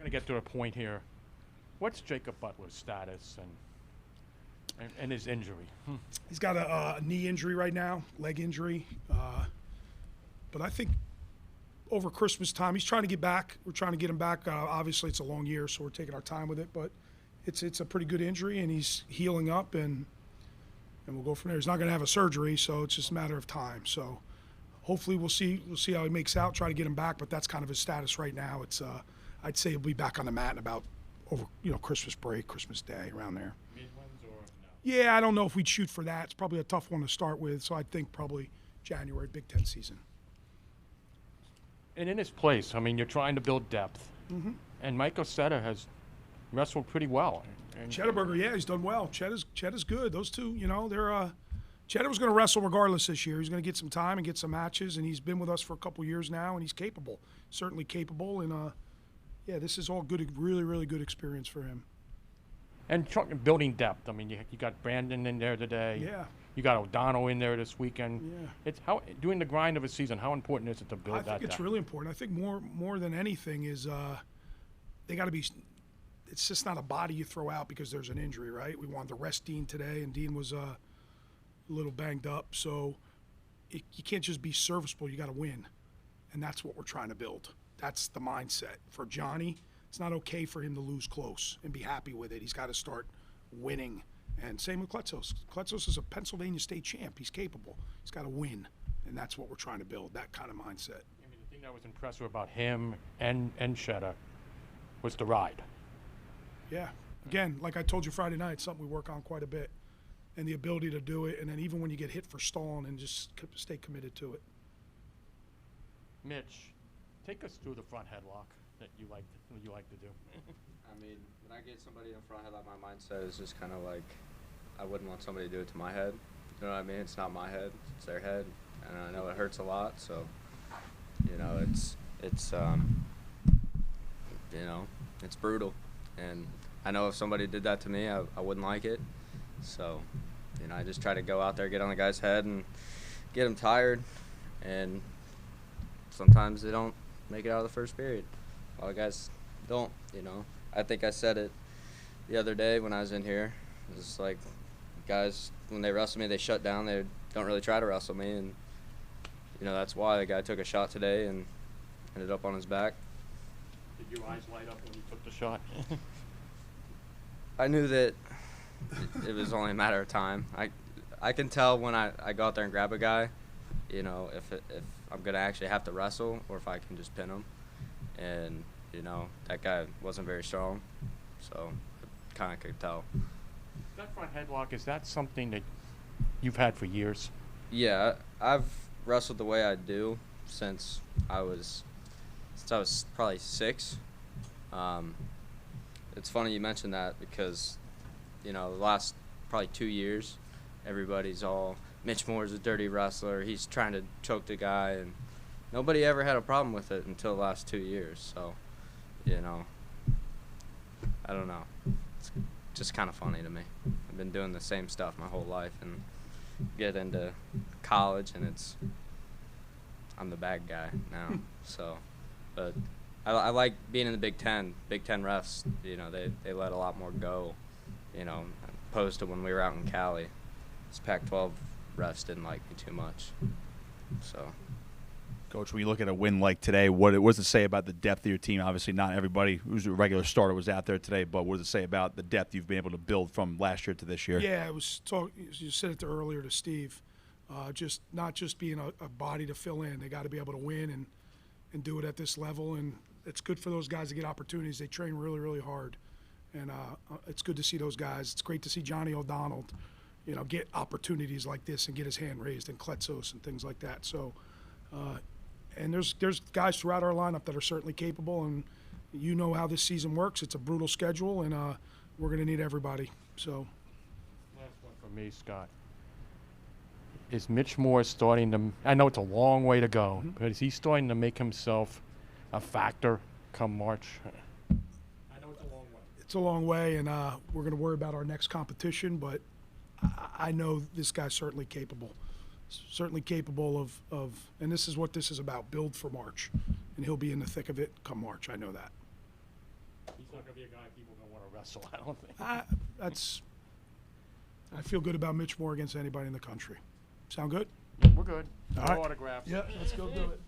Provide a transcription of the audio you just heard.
to get to a point here. What's Jacob Butler's status and his injury? He's got a knee injury right now, leg injury. But I think over Christmas time, he's trying to get back. We're trying to get him back. Obviously, it's a long year, so we're taking our time with it. But it's a pretty good injury, and he's healing up, and we'll go from there. He's not going to have a surgery, so it's just a matter of time. So hopefully we'll see how he makes out. Try to get him back, but that's kind of his status right now. It's I'd say he'll be back on the mat in about over Christmas break, Christmas Day, around there. Midlands or no? Yeah, I don't know if we'd shoot for that. It's probably a tough one to start with, so I think probably January, Big Ten season. And in his place, I mean, you're trying to build depth. Mm-hmm. And Mike Osetta has wrestled pretty well. And Cheddaberger, yeah, he's done well. Chedda's good. Those two, they're Chedda was going to wrestle regardless this year. He's going to get some time and get some matches, and he's been with us for a couple years now, and he's capable, certainly capable. And yeah, this is all good, really, really good experience for him. And building depth. I mean, you got Brandon in there today. Yeah. You got O'Donnell in there this weekend. Yeah. It's doing the grind of a season. How important is it to build that? I think it's really important. I think more than anything is they got to be. It's just not a body you throw out because there's an injury, right? We wanted to rest Dean today, and Dean was a little banged up. So you can't just be serviceable. You got to win, and that's what we're trying to build. That's the mindset for Johnny. It's not okay for him to lose close and be happy with it. He's got to start winning. And same with Kletzos. Kletzos is a Pennsylvania state champ. He's capable. He's got to win, and that's what we're trying to build, that kind of mindset. I mean, the thing that was impressive about him and Shedda was the ride. Yeah. Again, like I told you Friday night, it's something we work on quite a bit, and the ability to do it, and then even when you get hit for stalling, and just stay committed to it. Mitch, take us through the front headlock that you like to do. I mean, when I get somebody in front headlock, my mindset is just kind of like, I wouldn't want somebody to do it to my head. You know what I mean? It's not my head, it's their head, and I know it hurts a lot. So, it's brutal, and I know if somebody did that to me, I wouldn't like it. So, I just try to go out there, get on the guy's head, and get them tired. And sometimes they don't make it out of the first period. A lot of guys don't. I think I said it the other day when I was in here. It's like guys, when they wrestle me, they shut down. They don't really try to wrestle me, and that's why the guy took a shot today and ended up on his back. Did your eyes light up when you took the shot? I knew that it was only a matter of time. I can tell when I go out there and grab a guy, if I'm gonna actually have to wrestle or if I can just pin him. And that guy wasn't very strong, so I kind of could tell. That front headlock, is that something that you've had for years? Yeah, I've wrestled the way I do since I was probably 6. It's funny you mentioned that because, the last probably 2 years, everybody's all, Mitch Moore's a dirty wrestler, he's trying to choke the guy, and nobody ever had a problem with it until the last 2 years. So, I don't know. It's just kind of funny to me. I've been doing the same stuff my whole life, and get into college, and I'm the bad guy now. So, but I like being in the Big Ten. Big Ten refs, they let a lot more go, opposed to when we were out in Cali. This Pac-12 refs didn't like me too much. So. Coach, when you look at a win like today, what does it say about the depth of your team? Obviously, not everybody who's a regular starter was out there today, but what does it say about the depth you've been able to build from last year to this year? Yeah, you said it earlier to Steve, just not just being a body to fill in. They got to be able to win and do it at this level, and it's good for those guys to get opportunities. They train really, really hard, and it's good to see those guys. It's great to see Johnny O'Donnell, get opportunities like this and get his hand raised, and Kletzos and things like that. So. And there's guys throughout our lineup that are certainly capable, and how this season works. It's a brutal schedule, and we're going to need everybody. So, last one for me, Scott. Is Mitch Moore starting to? I know it's a long way to go, but is he starting to make himself a factor come March? I know it's a long way. It's a long way, and we're going to worry about our next competition. But I know this guy's certainly capable. Certainly capable of, and this is what this is about, build for March. And he'll be in the thick of it come March. I know that. be a guy people are going to want to wrestle. I don't think. I feel good about Mitch Moore against anybody in the country. Sound good? We're good. All No right. autographs. Yeah, let's go do it.